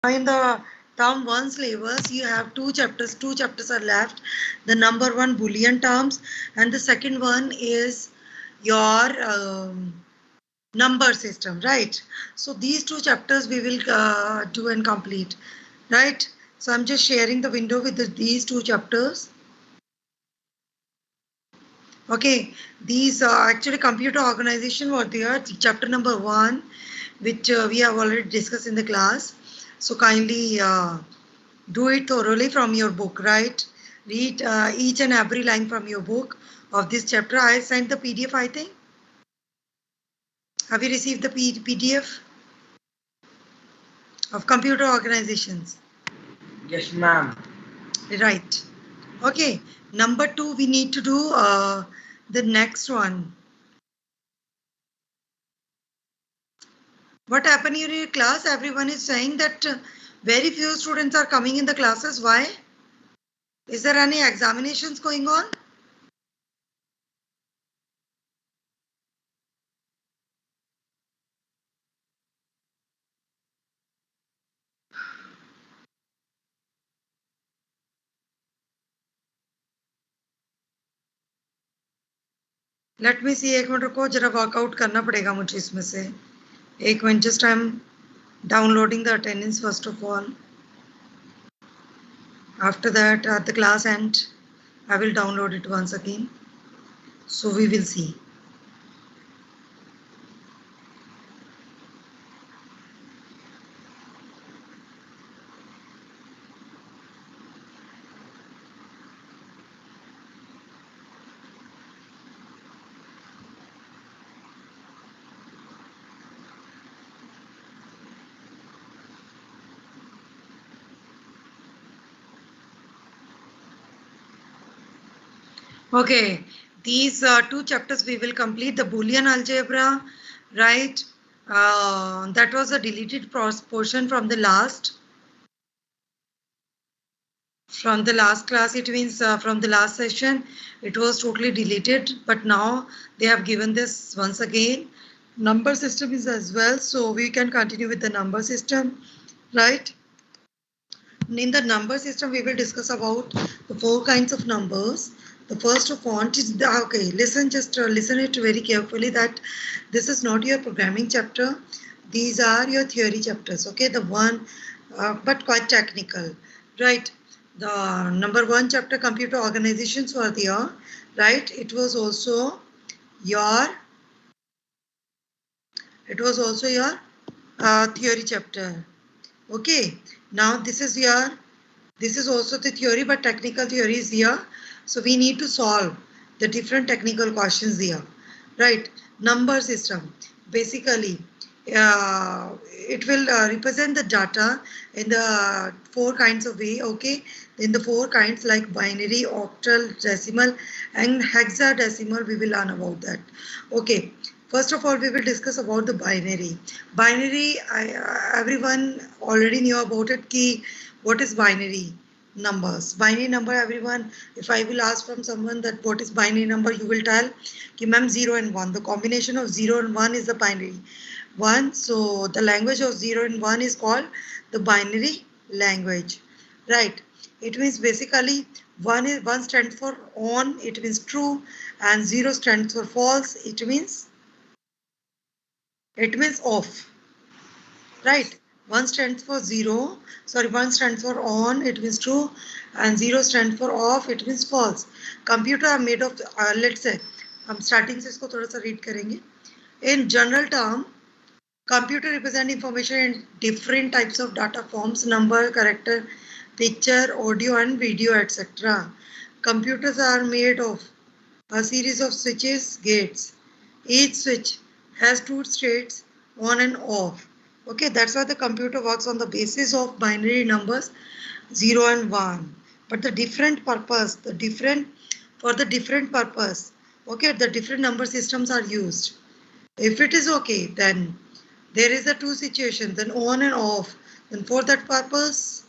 In the term 1 syllabus, you have two chapters. Two chapters are left. The number one Boolean terms, and the second one is your number system, right? So these two chapters we will do and complete, right? So I'm just sharing the window with these two chapters. Okay, these actually computer organization were there, chapter number 1, which we have already discussed in the class. So kindly do it thoroughly from your book, right? Read each and every line from your book of this chapter. I sent the PDF, I think. Have you received the PDF of computer organizations? Yes, ma'am. Right. Okay. Number 2, we need to do the next one. What happened in your class? Everyone is saying that very few students are coming in the classes. Why? Is there any examinations going on? Let me see. एक minute रुको, जरा workout करना पड़ेगा मुझे इसमें से. एक minute, just I'm downloading the attendance first of all. After that, at the class end, I will download it once again. So we will see. Okay, these two chapters we will complete. The Boolean algebra, right? That was a deleted portion from the last class. It means from the last session it was totally deleted, but now they have given this once again. Number system is as well, so we can continue with the number system, right? In the number system we will discuss about the 4 kinds of numbers. The first of all is the, okay, listen, just listen it very carefully, that this is not your programming chapter, these are your theory chapters. Okay, the one but quite technical, right? The number 1 chapter, computer organizations, were there, right? It was also your theory chapter. Okay, now this is also the theory, but technical theory is here. So we need to solve the different technical questions here, right? Number system, basically it will represent the data in the 4 kinds of way. Okay, in the 4 kinds like binary, octal, decimal and hexadecimal, we will learn about that. Okay, first of all we will discuss about the binary. Binary, everyone already knew about it. Ki what is binary numbers? Binary number, everyone, if I will ask from someone that what is binary number, you will tell ki ma'am 0 and 1. The combination of 0 and 1 is the binary one. So the language of 0 and 1 is called the binary language, right? It means basically 1 stands for on, it means true, and 0 stands for false, it means off, right? 1 stands for 1 stands for on, it means true, and 0 stands for off, it means false. Computer are made of let's say हम starting से इसको थोड़ा सा read करेंगे. In general term, computer represent information in different types of data forms: number, character, picture, audio and video, etc. Computers are made of a series of switches, gates. Each switch has 2 states, on and off. Okay, that's why the computer works on the basis of binary numbers 0 and 1. But the different purpose, for the different purpose, okay, the different number systems are used. If it is okay, then there is a 2 situations, then on and off. Then for that purpose,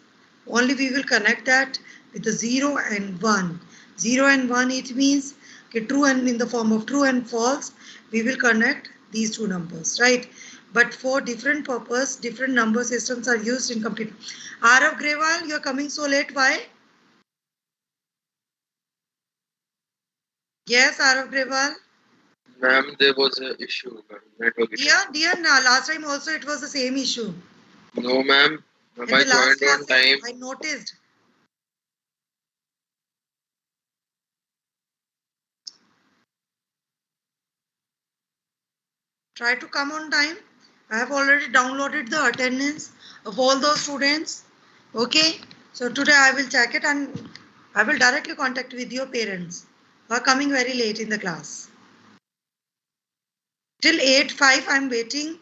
only we will connect that with the 0 and 1. 0 and 1, it means okay, true, and in the form of true and false, we will connect these two numbers, right? but for different purpose, different number systems are used in computer. Arav Grewal, you're coming so late. Why? Yes, Arav Grewal. Ma'am, there was an issue, ma'am. Network issue. Dear, last time also it was the same issue. No, ma'am. In I the last joined on classes, time. I noticed. Try to come on time. I have already downloaded the attendance of all those students. Okay. So today I will check it and I will directly contact with your parents who are coming very late in the class. Till 8:05 I am waiting.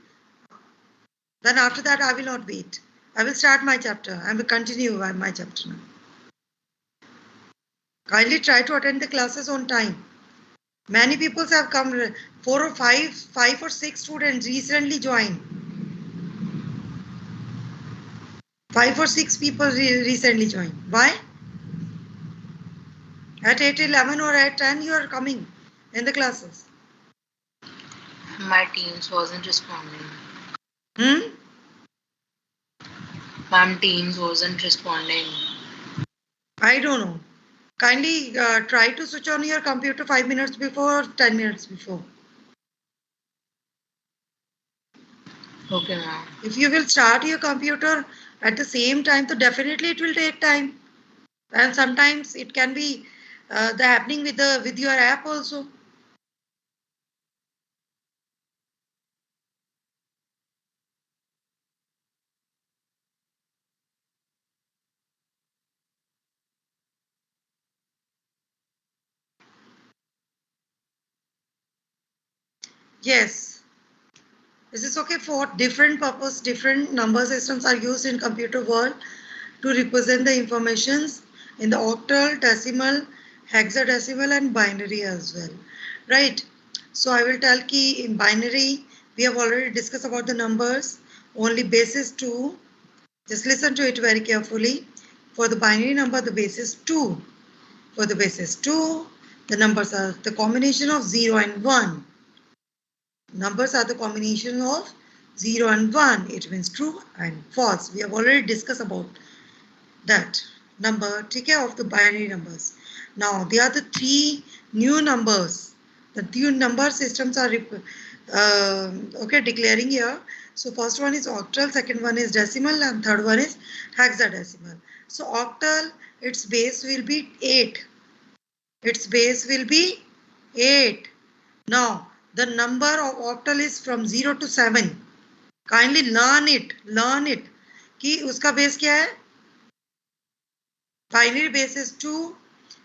Then after that I will not wait. I will start my chapter. I will continue my chapter now. Kindly try to attend the classes on time. Many people have come, 5 or 6 students recently joined. 5 or 6 people recently joined. Why? At 8:11 or at 10 you are coming in the classes. My Teams wasn't responding. Hmm? Ma'am, Teams wasn't responding. I don't know. Kindly try to switch on your computer 5 minutes before, 10 minutes before. Okay, ma'am. If you will start your computer at the same time, so definitely it will take time. And sometimes it can be the happening with your app also. Yes. This is okay for different purpose, different number systems are used in computer world to represent the informations in the octal, decimal, hexadecimal and binary as well. Right. So I will tell key in binary, we have already discussed about the numbers, only basis 2. Just listen to it very carefully. For the binary number, the base is 2. For the basis 2, the numbers are the combination of 0 and 1. Numbers are the combination of 0 and 1. It means true and false. We have already discussed about that number. Take care of the binary numbers. Now, there are the 3 new numbers. The new number systems are declaring here. So, first one is octal, second one is decimal, and third one is hexadecimal. So, octal, its base will be 8. Its base will be 8. Now, the number of octal is from 0 to 7. Kindly learn it. कि उसका base क्या है? Binary base is 2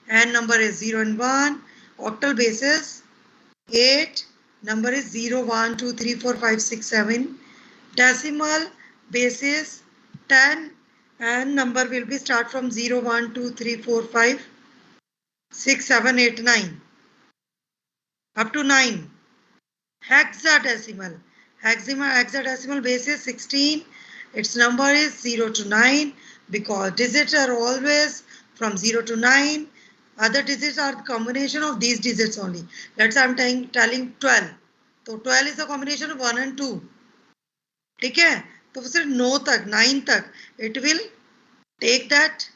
and number is 0 and 1. Octal base is 8. Number is 0, 1, 2, 3, 4, 5, 6, 7. Decimal base is 10 and number will be start from 0, 1, 2, 3, 4, 5, 6, 7, 8, 9. Up to 9. Hexadecimal. Hexadecimal base is 16. Its number is 0 to 9 because digits are always from 0 to 9. Other digits are the combination of these digits only. Let's say I'm telling 12. So 12 is a combination of 1 and 2. ठीक है? तो सिर्फ 9 तक, 9 तक it will take that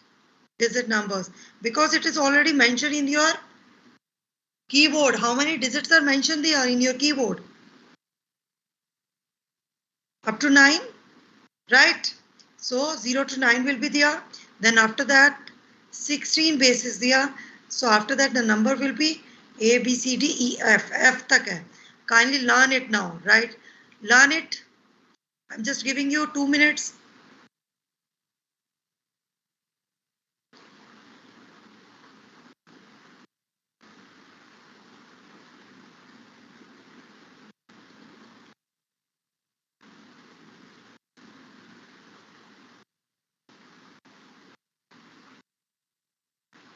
digit numbers because it is already mentioned in your keyboard. How many digits are mentioned there in your keyboard? Up to 9, right? So 0 to 9 will be there. Then after that 16 base is there. So after that the number will be A, B, C, D, E, F. F tak hai. Kindly learn it now, right? Learn it. I'm just giving you 2 minutes.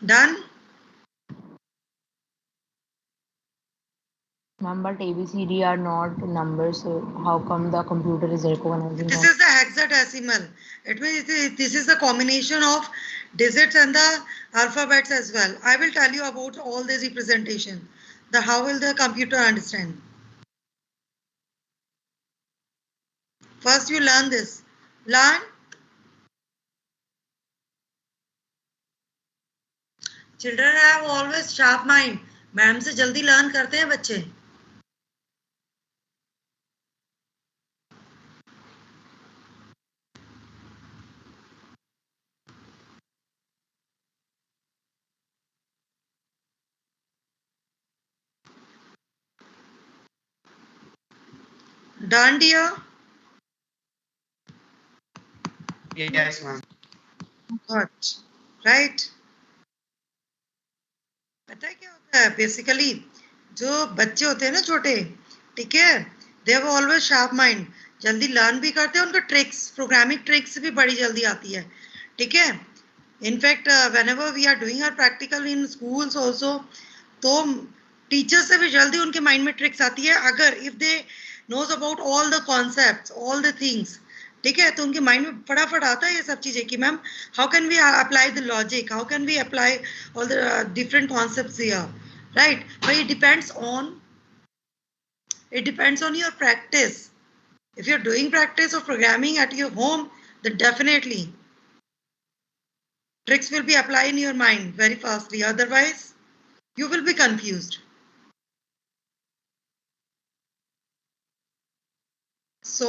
Done? Ma'am, but ABCD are not numbers, so how come the computer is recognizing This them? is the hexadecimal. It means this is the combination of digits and the alphabets as well. I will tell you about all this representation. How will the computer understand? First you learn this. Learn. Children have always sharp mind. Ma'am से जल्दी learn करते हैं बच्चे. Done, dear? Yes, ma'am. Good. Right? पता है क्या होता है बेसिकली जो बच्चे होते हैं ना छोटे, ठीक है, they have always sharp mind, जल्दी लर्न भी करते हैं, उनको ट्रिक्स, प्रोग्रामिंग ट्रिक्स भी बड़ी जल्दी आती है, ठीक है. In fact whenever we are doing our practical in schools also, तो टीचर से भी जल्दी उनके माइंड में ट्रिक्स आती है अगर if they knows about all the concepts, all the things, ठीक है, तो उनके माइंड में फटाफट आता है ये सब चीजें कि ma'am how can we apply the logic, how can we apply all the different concepts here, right. But it depends on your practice. If you're doing practice of programming at your home, then definitely tricks will be applied in your mind very fastly, otherwise you will be confused. So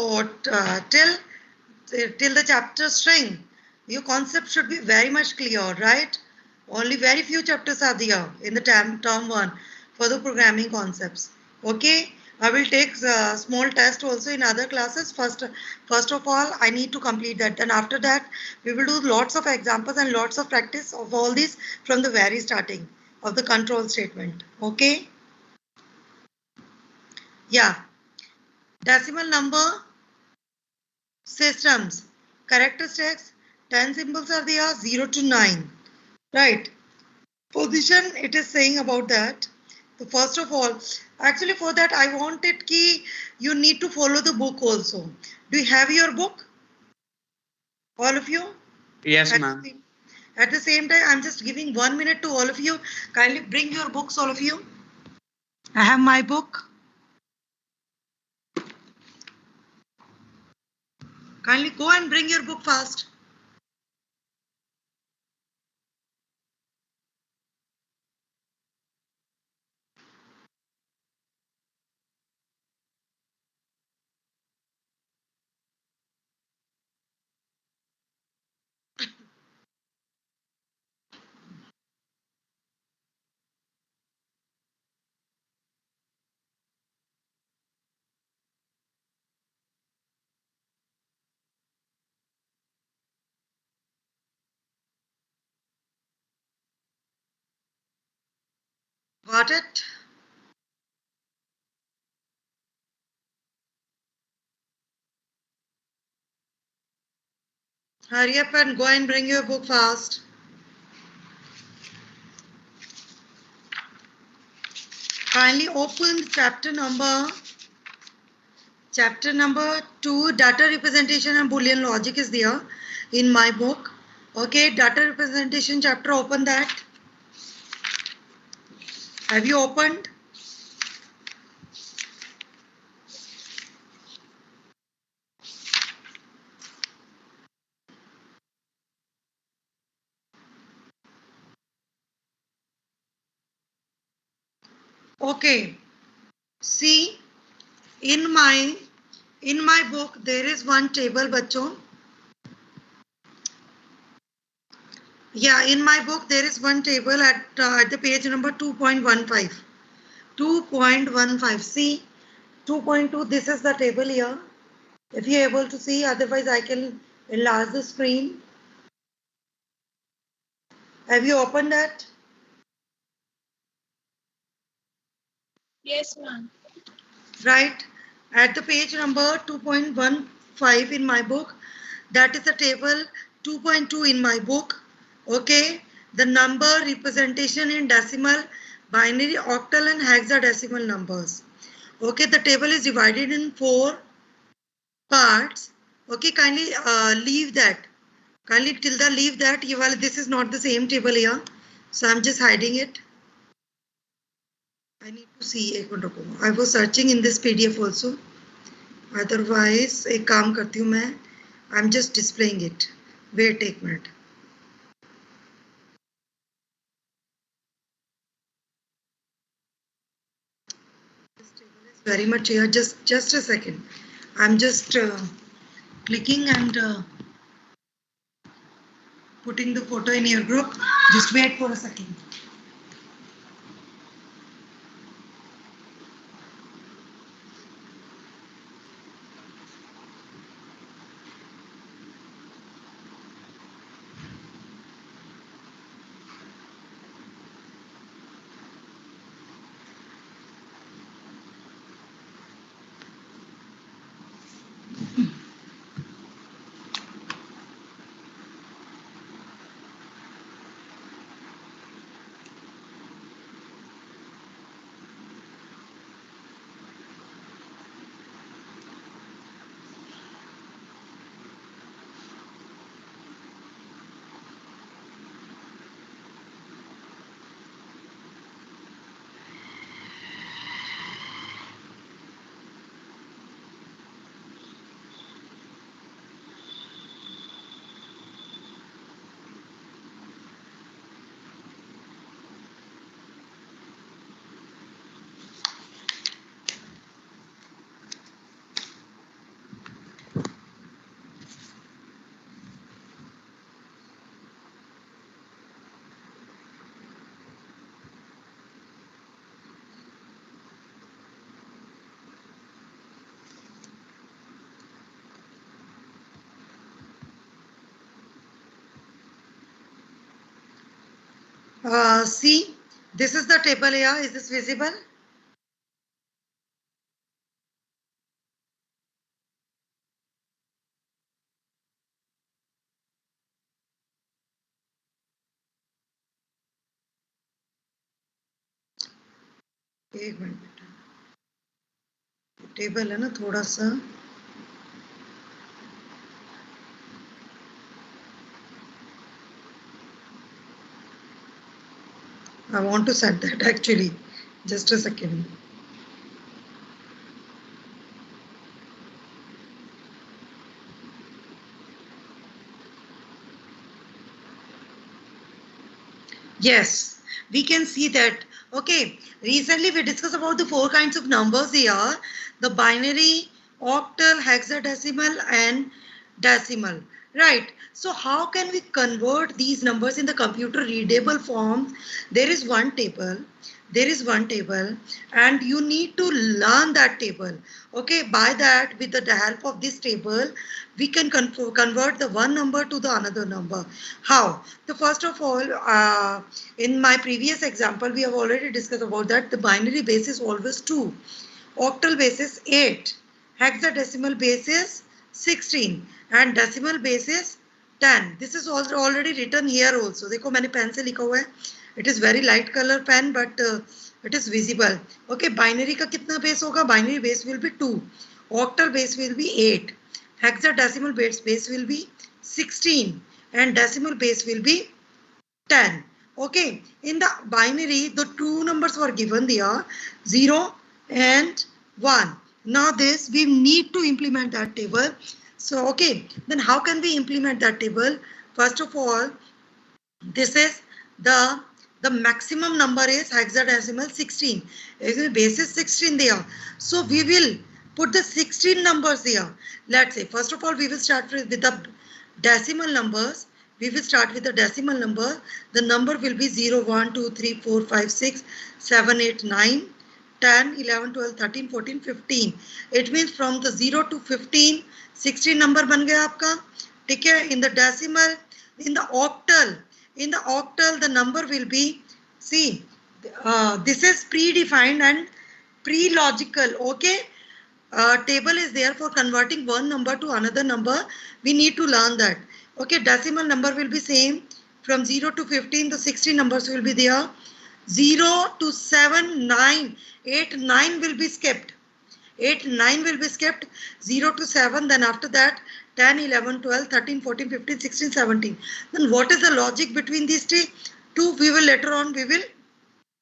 till the chapter string, your concept should be very much clear, right? Only very few chapters are there in the term 1 for the programming concepts. Okay, I will take a small test also in other classes. First of all, I need to complete that. Then after that, we will do lots of examples and lots of practice of all these from the very starting of the control statement. Okay? Yeah. Decimal number systems, characteristics, 10 symbols are there, 0 to 9, right? Position, it is saying about that. So first of all, actually for that I wanted ki you need to follow the book also. Do you have your book, all of you? Yes, ma'am. At the same time, I'm just giving 1 minute to all of you. Kindly bring your books, all of you. I have my book. Kindly go and bring your book fast. Got it? Hurry up and go and bring your book fast. Kindly open chapter number 2, data representation and Boolean logic is there in my book. Okay, data representation chapter, open that. Have you opened? Okay, see, in my book there is one table, bachcho. Yeah, in my book there is one table at the page number 2.15. 2.15. See, 2.2. This is the table here. If you are able to see, otherwise I can enlarge the screen. Have you opened that? Yes, ma'am. Right. At the page number 2.15 in my book, that is the table 2.2 in my book. Okay. The number representation in decimal, binary, octal and hexadecimal numbers. Okay. The table is divided in 4 parts. Okay. Kindly leave that. Kindly tilde leave that. This is not the same table here. So I'm just hiding it. I need to see. I was searching in this PDF also. Otherwise एक काम करती हूँ मैं, I am just displaying it. Wait एक minute. Very much here. Just a second. I'm just clicking and putting the photo in your group. Just wait for a second. See, this is the table here. Is this visible? एक minute बेटा, table है ना थोड़ा सा. I want to set that actually. Just a second. Yes, we can see that. Okay, recently we discussed about the 4 kinds of numbers here: the binary, octal, hexadecimal, and decimal. Right. So how can we convert these numbers in the computer readable form? There is one table. There is one table, and you need to learn that table. Okay, by that, with the help of this table, we can convert the one number to the another number. How? The first of all, in my previous example, we have already discussed about that. The binary base is always 2, octal base is 8, hexadecimal base is 16, and decimal base is 10. This is also already written here also. देखो मैंने pen से लिखा हुआ है. It is very light color pen, but it is visible. Okay, binary का कितना base होगा? Binary base will be 2. Octal base will be 8. Hexadecimal base will be 16. And decimal base will be 10. Okay, in the binary, the two numbers were given there, 0 and 1. Now this, we need to implement that table. So, okay, then how can we implement that table? First of all, this is the maximum number is hexadecimal 16. Base is 16 there. So we will put the 16 numbers there. Let's say, first of all, we will start with the decimal numbers. We will start with the decimal number. The number will be 0, 1, 2, 3, 4, 5, 6, 7, 8, 9, 10, 11, 12, 13, 14, 15. It means from the 0 to 15, 16 number बन गया आपका. ठीक है? In the decimal, in the octal, the number will be, see, this is predefined and pre-logical. Okay, table is there for converting one number to another number. We need to learn that. Okay, decimal number will be same from 0 to 15. The 16 numbers will be there. 0 to 7, 9, 8, 9 will be skipped. 8, 9 will be skipped. 0 to 7, then after that 10, 11, 12, 13, 14, 15, 16, 17. Then what is the logic between these two? We will later on, we will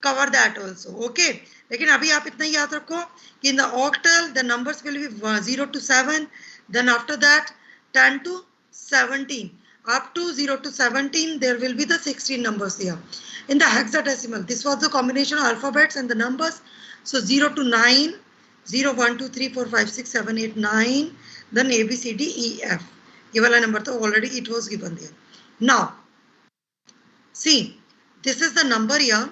cover that also. Okay, लेकिन अभी आप इतना याद रखो कि in the octal the numbers will be 0 to 7, then after that 10 to 17. Up to 0 to 17 there will be the 16 numbers here. In the hexadecimal, this was the combination of alphabets and the numbers. So 0 to 9, 0, 1, 2, 3, 4, 5, 6, 7, 8, 9, then A, B, C, D, E, F. ये वाला number तो already it was given there. Now, see, this is the number here.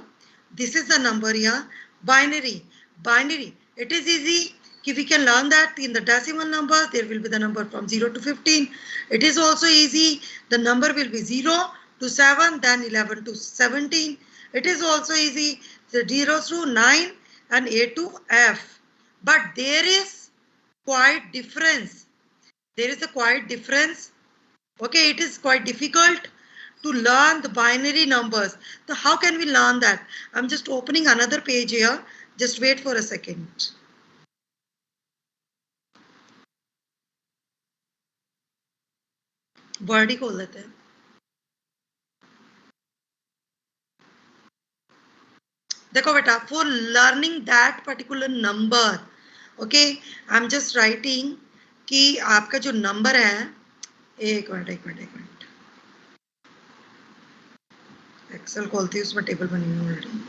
This is the number here. Binary. Binary. It is easy. If we can learn that in the decimal number, there will be the number from 0 to 15. It is also easy. The number will be 0 to 7, then 11 to 17. It is also easy. The 0 to 9 and A to F. But there is quite difference. There is a quite difference. Okay, it is quite difficult to learn the binary numbers. So how can we learn that? I'm just opening another page here. Just wait for a second. Word ही खोल देते हैं. देखो बेटा, for learning that particular number, okay, I'm just writing कि आपका जो number है, एक मिनट एक्सेल खोलती हूँ, उसमें टेबल बनी हुई ऑलरेडी.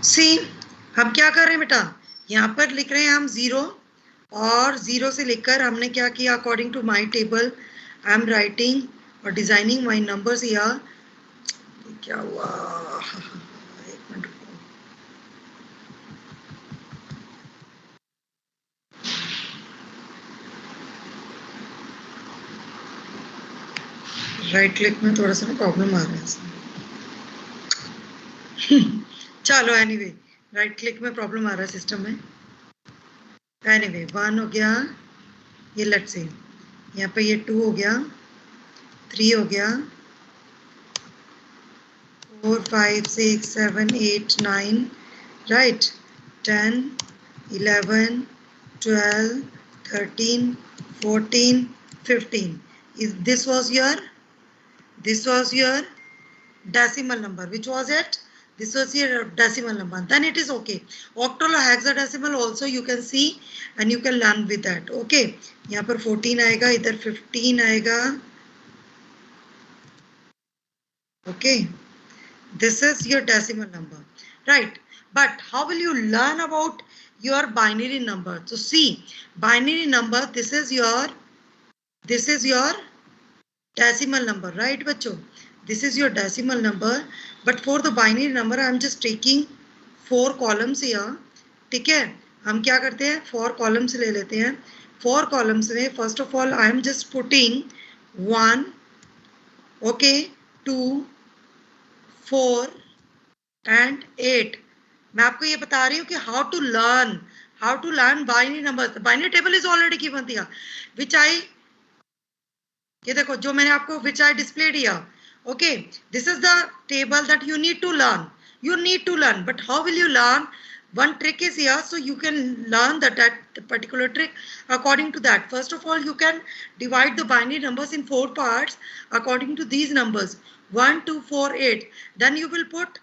सी, हम क्या कर रहे हैं बेटा, यहाँ पर लिख रहे हैं हम 0 और 0 से लेकर हमने क्या किया, according to my table I am writing और डिजाइनिंग माय नंबर्स हियर. क्या हुआ, एक मिनट, राइट क्लिक में थोड़ा सा ना प्रॉब्लम आ रहा है इसमें. चलो एनीवे, राइट क्लिक में प्रॉब्लम आ रहा है सिस्टम में. एनीवे 1 हो गया, ये लेट्स से यहाँ पे ये 2 हो गया, 3 हो गया, 4, 5, 6, 7, 8, 9, right, 10, 11, 12, 13, 14, 15. This was your decimal number. Which was it? This was your decimal number. Then it is okay. Octal or hexadecimal also you can see and you can learn with that. Okay. यहाँ पर 14 आएगा, इधर 15 आएगा. Okay. This is your decimal number, right? But how will you learn about your binary number? So see, binary number, this is your decimal number, right बच्चों? This is your decimal number. But for the binary number, I am just taking 4 columns here. ठीक है? हम क्या करते हैं? 4 columns ले लेते हैं. 4 columns में first of all I am just putting 1, okay, 2, 4 and 8. मैं आपको ये बता रही हूँ कि how to learn binary numbers. The binary table is already given here, which I, ये देखो जो मैंने आपको which I displayed here. Okay, this is the table that you need to learn. But how will you learn? One trick is here, so you can learn that particular trick according to that. First of all, you can divide the binary numbers in 4 parts according to these numbers: 1, 2, 4, 8. Then you will put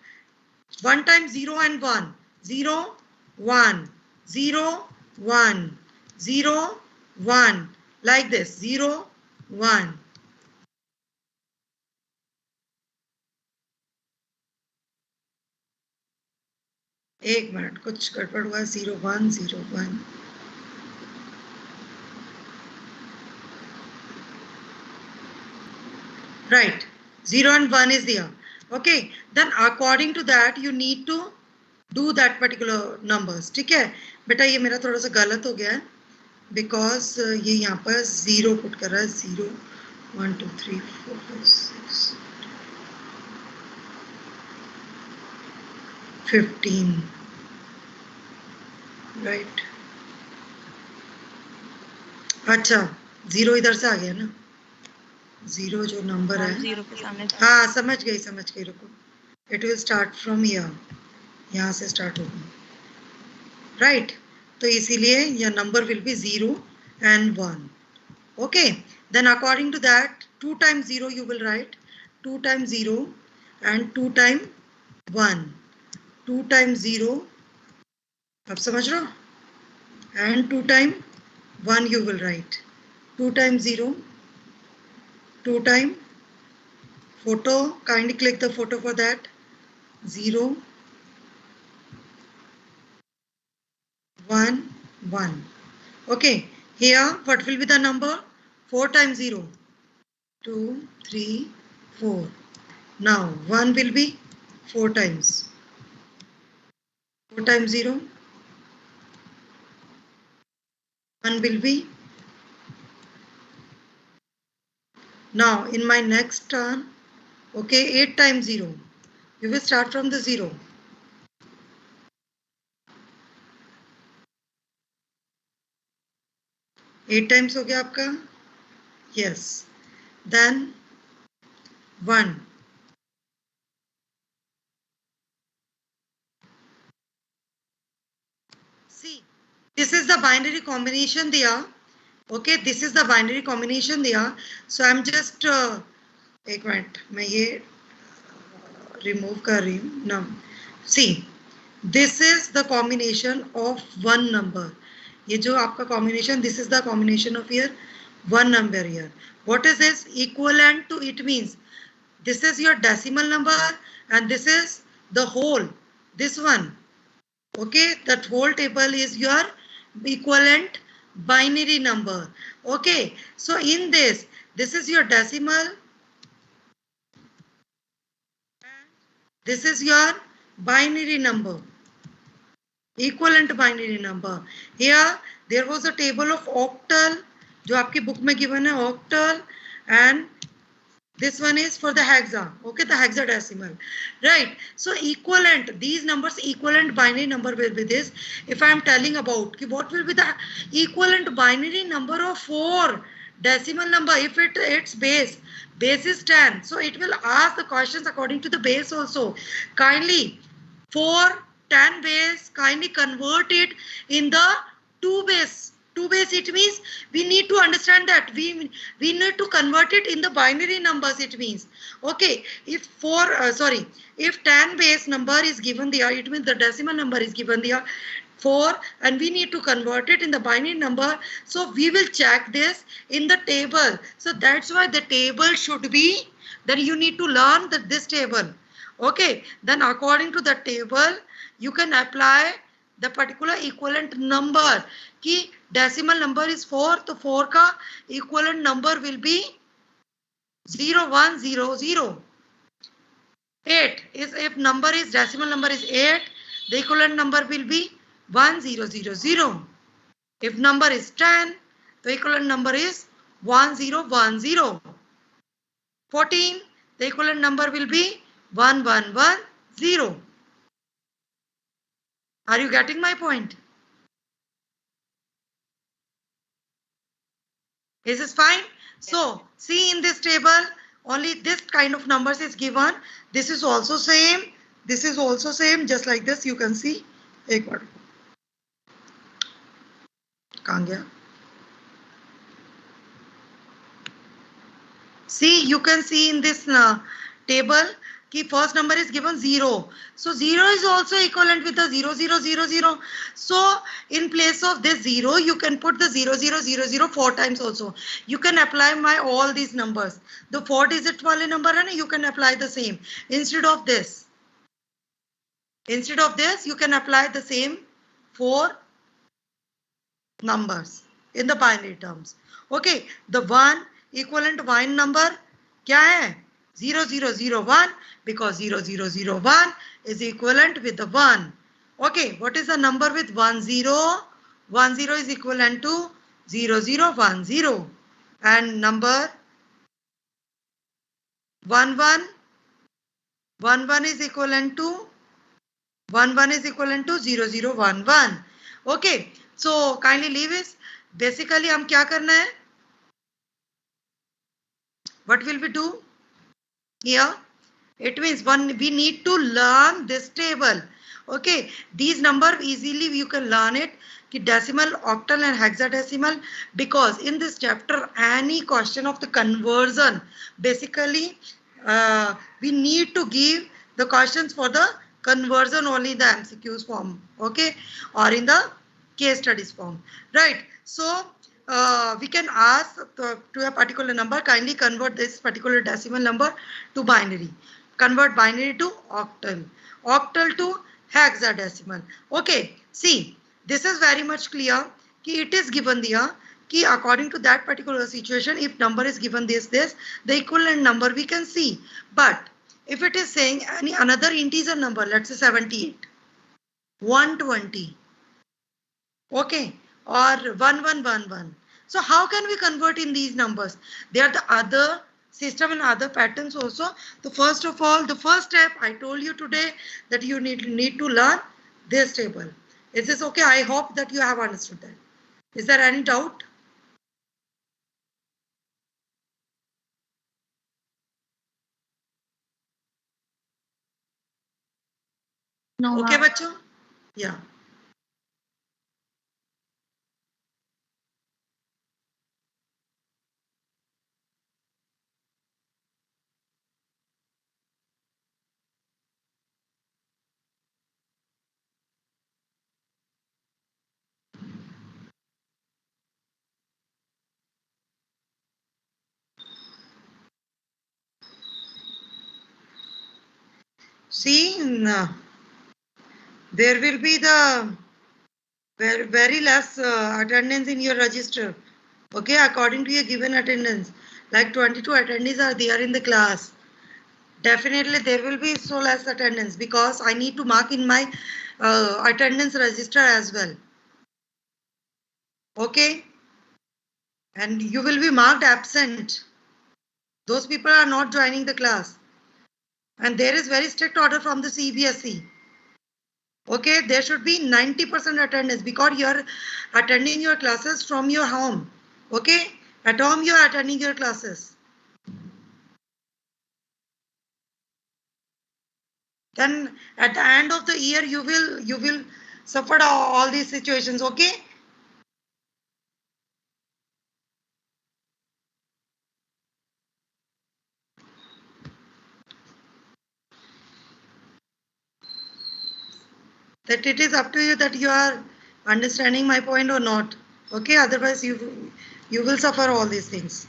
1 times 0 and 1. 0, 1, 0, 1, 0, 1. Like this. 0, 1. एक minute, कुछ गड़बड़ हुआ. 0, 1, 0, 1. Right. 0 and 1 is there. Okay. Then according to that, you need to do that particular numbers. ठीक है बेटा, ये मेरा थोड़ा सा गलत हो गया है because ये यहाँ पर 0 पुट कर रहा है. 0, 1, 2, 3, 4, 5, 6, 15. राइट. अच्छा, 0 इधर से आ गया ना. 0 जो नंबर है, 0 के सामने हाँ समझ गई, रुको. It will start from here. यहाँ से स्टार्ट होगा, राइट? तो इसीलिए यह number will be 0 and 1. Okay, then according to that 2 times 0 you will write 2 times 0 and 2 times 1. 2 times 0, अब समझ रहे हो, and 2 times 1 you will write 2 times 0, 2 times photo, kindly click the photo for that, 0 1 1. Okay, here what will be the number? 4 times 0, 2 3 4. Now 1 will be 4 times, 4 times 0, 1 will be. Now in my next turn, okay, 8 times 0, you will start from the 0. 8 times हो गया आपका, yes. Then 1. See, this is the binary combination there. Okay, this is the binary combination there. So I'm just एक minute, मैं ये remove कर रही हूँ. Now, see, this is the combination of one number. ये जो आपका combination, this is the combination of here one number here. What is this? Equivalent to, it means this is your decimal number and this is the whole, this one. Okay, that whole table is your equivalent binary number. Okay, so in this is your decimal, this is your binary number, equivalent binary number. Here there was a table of octal जो आपकी book में given है, octal, and this one is for the hexa. Okay, the hexadecimal, right? So equivalent, these numbers, equivalent binary number will be this. If I am telling about what will be the equivalent binary number of 4 decimal number, if its base is 10, so it will ask the questions according to the base also. Kindly 4 10 base, kindly convert it in the 2 base. 2 base, it means we need to understand that we need to convert it in the binary numbers. It means, okay, if if 10 base number is given there, it means the decimal number is given there 4 and we need to convert it in the binary number. So we will check this in the table. So that's why the table should be, then you need to learn this table. Okay, then according to the table you can apply the particular equivalent number. कि decimal number is 4, तो 4 का equivalent number will be 0 1 0 0. 8 is, if number is decimal number is 8, the equivalent number will be 1 0 0 0. If number is 10, the equivalent number is 1 0 1 0. 14, the equivalent number will be 1 1 1 0. Are you getting my point? Is this fine? So see, in this table only this kind of numbers is given. This is also same. This is also same. Just like this you can see. एक बार कहाँ गया? See, you can see in this table कि first number is given 0. So 0 is also equivalent with the 0 0 0 0. So in place of this 0, you can put the 0 0 0 0 4 times also. You can apply all these numbers. The 4 digit wale number hai na, you can apply the same. Instead of this, you can apply the same 4 numbers in the binary terms. Okay, the 1 equivalent wine number क्या है? 0 0 0 1, because 0 0 0 1 is equivalent with the 1. Okay, what is the number with 1 0? 1 0 is equivalent to 0 0 1 0, and number 1 1 is equivalent to 0 0 1 1. Okay, so kindly leave this. Basically हम क्या करना है? What will we do here? It means we need to learn this table. Okay, these number easily you can learn it. Decimal, octal and hexadecimal, because in this chapter any question of the conversion, basically we need to give the questions for the conversion only in the MCQs form, okay, or in the case studies form, right? So we can ask to a particular number, kindly convert this particular decimal number to binary, convert binary to octal, octal to hexadecimal. Okay, see, this is very much clear कि it is given there कि according to that particular situation, if number is given this, the equivalent number we can see. But if it is saying any another integer number, let's say 78, 120, okay, or 1111. So how can we convert in these numbers? There are the other system and other patterns also. So first of all, the first step I told you today that you need to learn this table. Is this okay? I hope that you have understood that. Is there any doubt? No, Okay, ma'am. bachcho? Yeah. See, there will be the very less attendance in your register. Okay, according to your given attendance, like 22 attendees are there in the class. Definitely there will be so less attendance because I need to mark in my attendance register as well. Okay, and you will be marked absent. Those people are not joining the class. And there is very strict order from the CBSE. Okay, there should be 90% attendance because you are attending your classes from your home. Okay, at home you are attending your classes. Then at the end of the year you will suffer all these situations. Okay. That it is up to you that you are understanding my point or not. Okay, otherwise you will suffer all these things.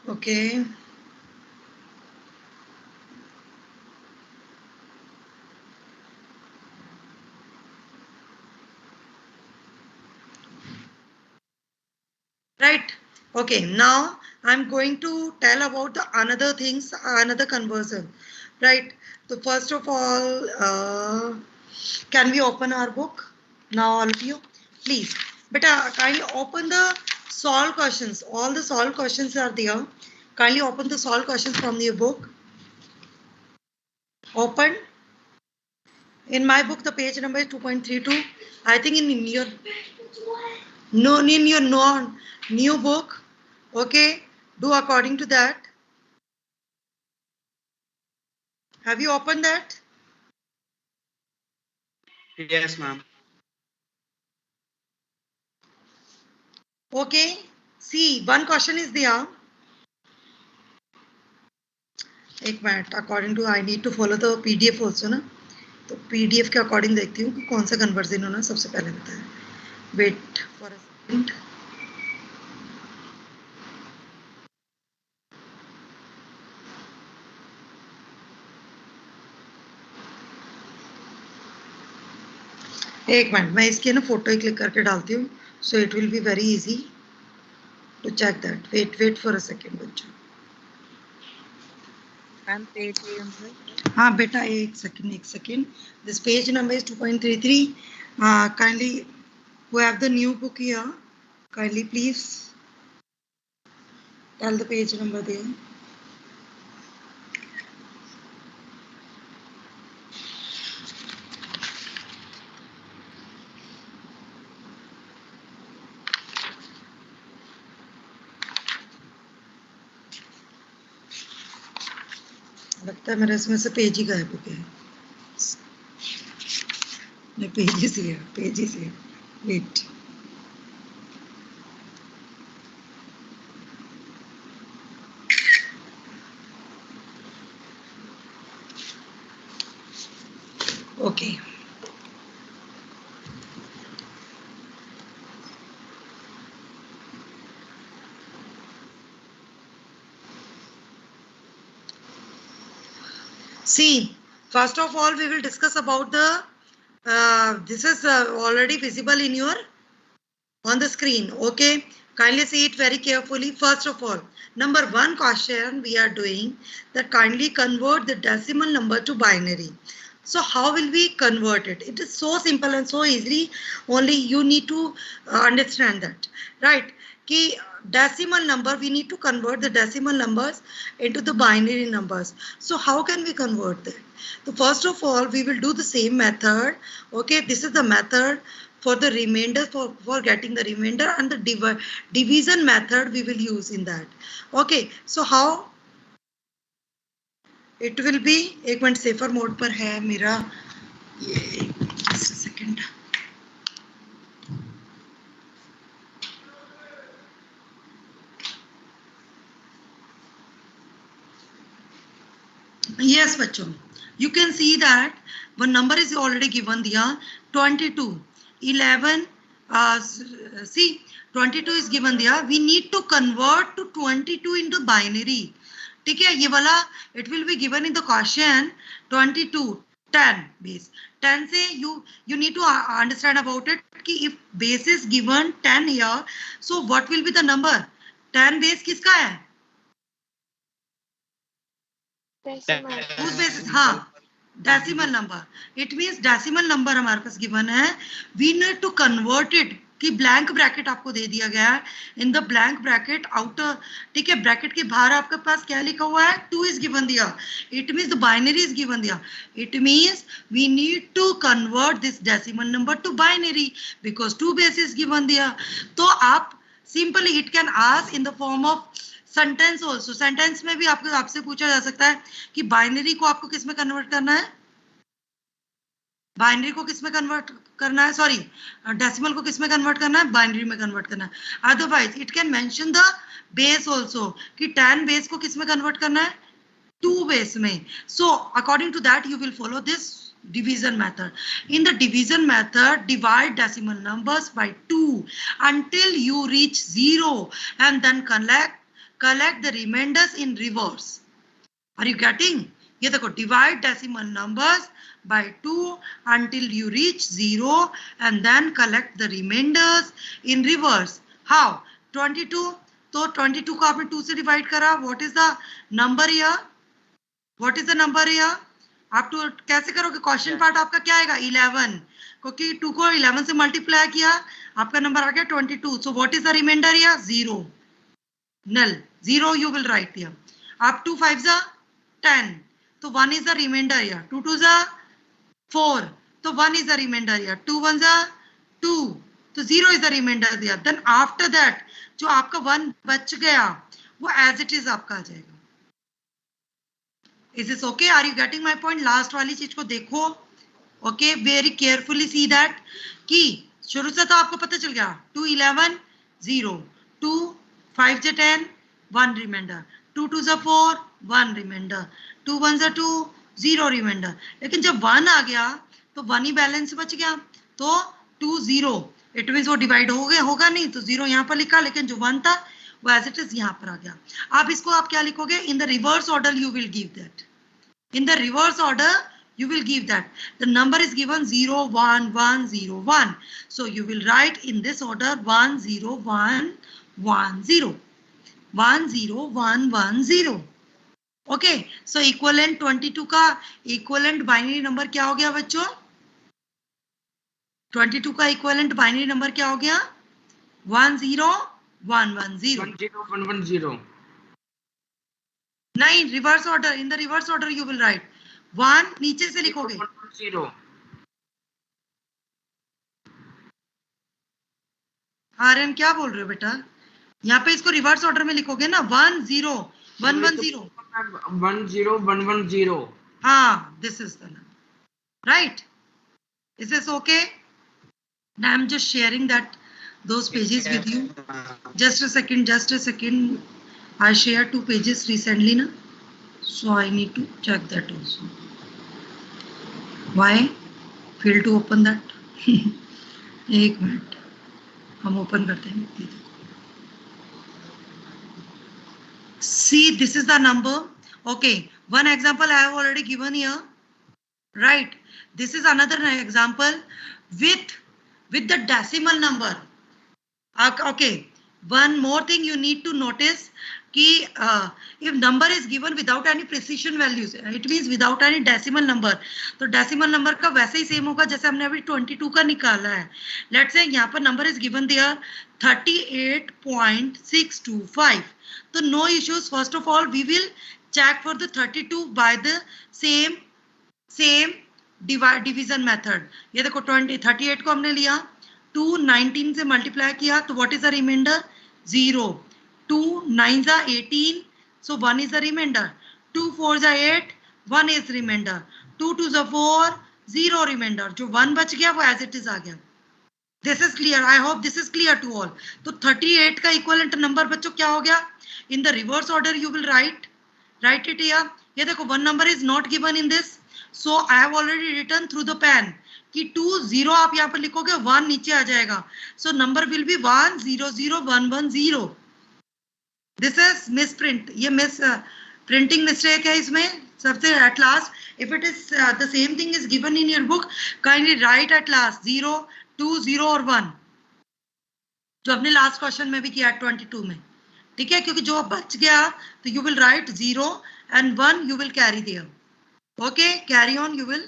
Okay. Right. Okay, now I'm going to tell about the another things, another conversion. Right. So first of all, can we open our book now, all of you, please? But kindly open the solve questions. All the solve questions are there. Kindly open the solve questions from your book. Open. In my book, the page number is 2.32. I think in your no in your non new book, okay, do according to that. Have you opened that? Yes, ma'am. Okay. See, one question is there. एक minute, according to I need to follow the PDF also ना, तो PDF के according देखती हूँ कि कौन सा conversion होना सबसे पहले बताया. Wait for a second. एक मिनट, मैं इसके ना फोटो ही क्लिक करके डालती हूँ, so it will be very easy to check that. Wait for a second बच्चों. मैम पेज नंबर हाँ बेटा, एक second. This page number is 2.33. Kindly, who have the new book here, kindly please tell the page number there. लगता है मेरे इसमें से page ही गायब हो गया। नहीं, पेजेस ही है, पेजेस ही है। Wait, okay. See, first of all, we will discuss about the, this is already visible in your, on the screen, okay? Kindly see it very carefully. First of all, number one question we are doing that kindly convert the decimal number to binary. So how will we convert it? It is so simple and so easily, only you need to understand that, right? Ki decimal number, we need to convert the decimal numbers into the binary numbers. So how can we convert that? So first of all, we will do the same method. Okay, this is the method for the remainder, for getting the remainder, and the division method we will use in that. Okay, so how it will be? एक minute safer mode पर है मेरा ये, just a second. Yes, बच्चों, you can see that one number is already given दिया 22, 11, see 22 is given दिया. We need to convert to 22 into binary. ठीक है, ये वाला it will be given in the question 22 10 base. 10 से you need to understand about it कि if base is given 10 here, so what will be the number? 10 base किसका है? Whose basis? हाँ, decimal number. It means decimal number हमारे पास given है. We need to convert it कि blank bracket आपको दे दिया गया है. In the blank bracket outer, ठीक है, bracket के बाहर आपके पास क्या लिखा हुआ है? 2 is given दिया. It means the binary is given दिया. It means we need to convert this decimal number to binary because 2 base is given दिया. तो आप simply it can ask in the form of sentence also. Sentence में भी आपसे पूछा जा सकता है कि बाइनरी को आपको किस में कन्वर्ट करना है, बाइनरी को किस में कन्वर्ट करना है, सॉरी डेसिमल को किस में कन्वर्ट करना है, बाइनरी में कन्वर्ट करना है. Otherwise it can mention the base also कि 10 बेस को किस में कन्वर्ट करना है, 2 बेस में. So according to that you will follow this division method. In the division method, divide decimal numbers by 2 until you reach 0 and then collect the remainders in reverse. Are you getting? ये देखो, divide decimal numbers by 2 until you reach 0 and then collect the remainders in reverse. How? 22. तो 22 को आपने 2 से divide करा. What is the number here? What is the number here? आप तो कैसे करोगे? क्वेश्चन पार्ट आपका क्या आएगा? 11, क्योंकि 2 को 11 से मल्टीप्लाई किया, आपका नंबर आ गया 22. So what is the reminder here? 0. null 0 you will write here. Up to 5 is 10, so 1 is the remainder here. 2 2 is 4, so 1 is the remainder here. 2 1 is 2, so 0 is the remainder there. Then after that जो आपका 1 बच गया वो as it is आपका आ जाएगा. Is this okay? Are you getting my point? Last वाली चीज को देखो. Okay, very carefully see that कि शुरू से तो आपको पता चल गया 2 11 0, 2 5 से 10 1 रिमाइंडर, 2 2 से 4 1 रिमाइंडर, 2 1 से 2 0 रिमाइंडर. लेकिन जब 1 आ गया तो 1 ही बैलेंस बच गया. तो 2 0 इट मींस वो डिवाइड हो गया, होगा नहीं तो 0 यहाँ पर लिखा, लेकिन जो 1 था वो एज इट इज यहाँ पर आ गया. आप इसको आप क्या लिखोगे? In the reverse order you will give that. In the reverse order, you will give that. The number is given 0, 1, 1, 0, 1. So you will write in this order 1, 0, 1, 1, 0. 1, 0, 1, 1, 0. Okay. So equivalent 22 का equivalent binary number क्या हो गया बच्चों? 22 का equivalent binary number क्या हो गया? 1, 0, 1, 1, 0. 1 0 1 1 0. नहीं, reverse order. In the reverse order you will write. 1 नीचे से लिखोगे. 0. आर्यन क्या बोल रहे हो बेटा? यहाँ पे इसको रिवर्स ऑर्डर में लिखोगे ना. 1 0 110. 10110. This is the number. Right? Is this okay? Now I'm just sharing those pages with you. Just a second. I shared 2 pages recently, na? So I need to check that also. Why? Fail to open that. एक minute हम open करते हैं. See, this is the number. Okay, one example I have already given here. Right. This is another example with the decimal number. Okay. One more thing you need to notice कि if number is given without any precision values, it means without any decimal number. तो decimal number का वैसे ही same होगा जैसे हमने अभी 22 का निकाला है. Let's say यहाँ पर number is given there 38.625. So no issues. First of all, we will check for the 32 by the same division method. ये देखो 38 को हमने लिया 2 19 से मल्टीप्लाई किया तो what is the remainder? 0. 2 9s are 18, so 1 is the remainder. 2 4s are 8, 1 is remainder. 2 2s are 4, 0 remainder. जो 1 बच गया वो as it is आ गया. This is clear. I hope this is clear to all. तो 38 का equivalent number बच्चों क्या हो गया? In the reverse order you will write it here. ये देखो one number is not given in this, so I have already written through the pen कि 2 0 आप यहाँ पर लिखोगे 1 नीचे आ जाएगा. So number will be 1 0 0 1 1 0. This is misprint. ये printing mistake है इसमें सबसे at last. If it is the same thing is given in your book, kindly write at last 0 2 0 और 1 जो अपने last question में भी किया 22 में. ठीक है, क्योंकि जो बच गया तो you will write 0 and 1 you will carry there. Okay, carry on. You will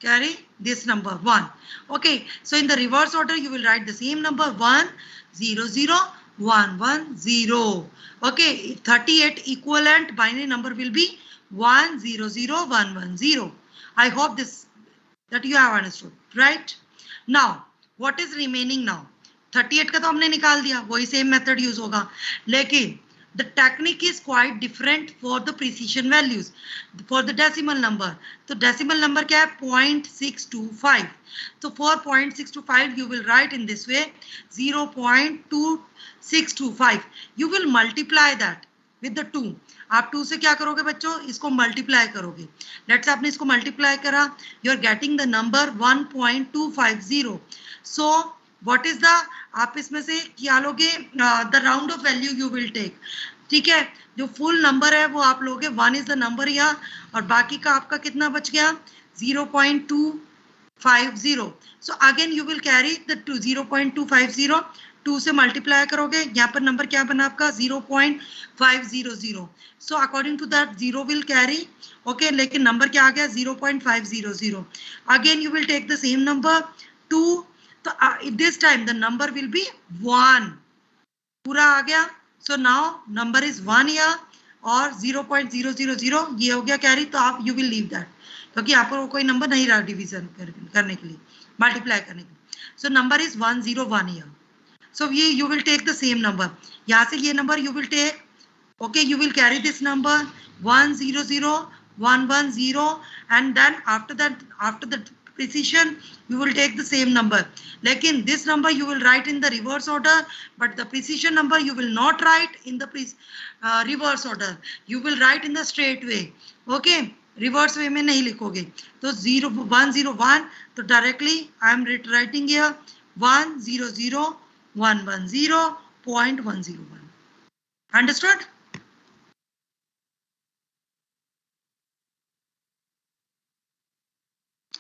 carry this number 1. Okay, so in the reverse order you will write the same number 1 0 0 1 1 0. Okay, 38 equivalent binary number will be 1 0 0 1 1 0. I hope that you have understood, right? Now what is remaining now? 38 का तो हमने निकाल दिया, वही same method use होगा, लेकिन the technique is quite different for the precision values, for the decimal number. तो decimal number क्या है? 0.625. So for 0.625 you will write in this way 0.2625. You will multiply that with the 2. आप 2 से क्या करोगे बच्चों? इसको multiply करोगे. Let's say आपने इसको multiply करा, you are getting the number 1.250. So what is the, आप इसमें से क्या लोगे? The round of value you will take. ठीक है, जो full number है वो आप लोगे 1 is the number यहाँ और बाकी का आपका कितना बच गया? 0.250. So again you will carry the 0.250. 2 से मल्टीप्लाई करोगे, यहाँ पर नंबर क्या बना आपका? 0.500. So according to that 0 will carry. Okay, लेकिन नंबर क्या आ गया? 0.500. Again you will take the same number 2. So this time the number will be 1. पूरा आ गया. So now number is 1 here और 0.000 ये हो गया कैरी. तो आप you will leave that क्योंकि यहाँ पर वो कोई नंबर नहीं रहा डिवीजन करने के लिए, मल्टीप्लाई करने के लिए. So number is 101 here. So you will take the same number. यहाँ से ये number you will take. Okay, you will carry this number 100 110 and then after the precision you will take the same number. Lekin this number you will write in the reverse order, but the precision number you will not write in the reverse order. You will write in the straight way. Okay, reverse way में नहीं लिखोगे. तो 101 तो directly I am writing here 100.110.101. Understood?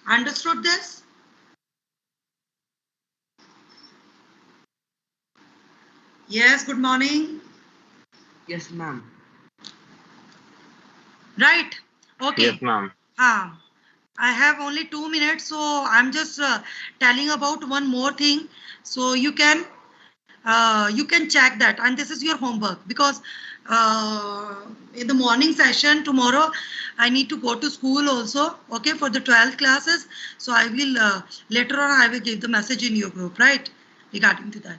Understood this? Yes, good morning. Yes, ma'am. Right. Okay. Yes, ma'am. I have only 2 minutes, so I'm just telling about one more thing. So you can check that, and this is your homework because in the morning session tomorrow I need to go to school also, okay, for the 12th classes. So I will later on I will give the message in your group, right, regarding to that.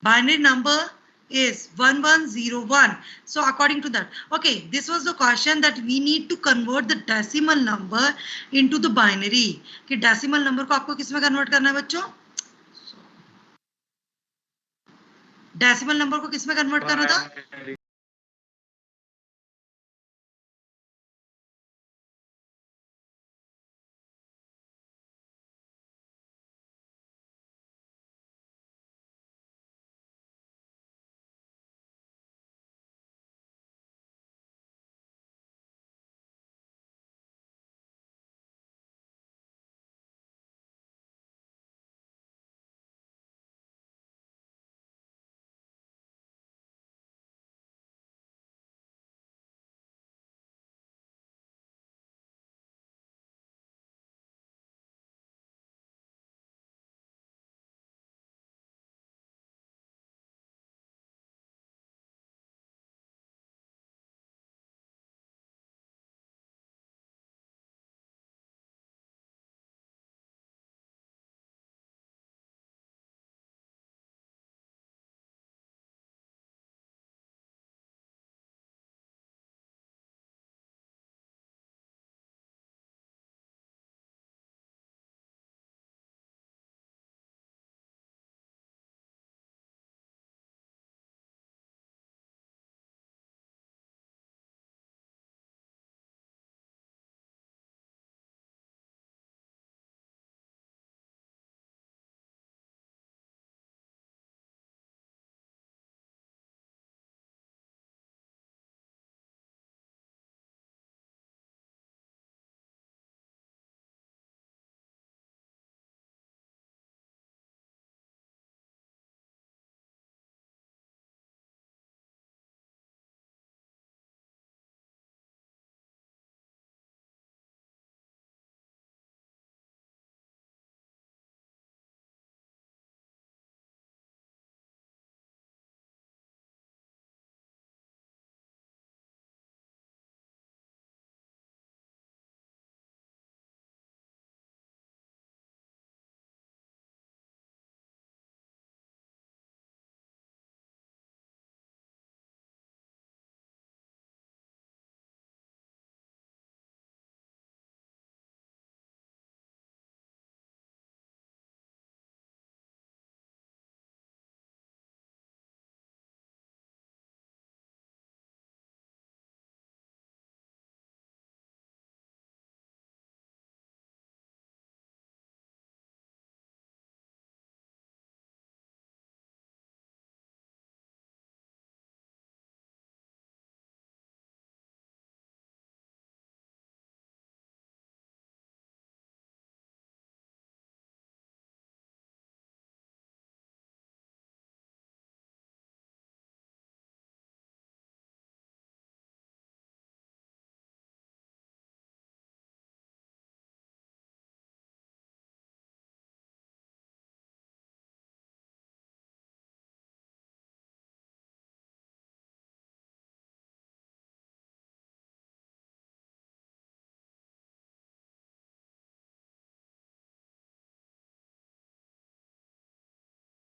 Binary number is 1101. So according to that, okay, this was the question that we need to convert the decimal number into the binary. कि decimal number को आपको किस में convert करना है बच्चों? Decimal number को किस में convert करना था?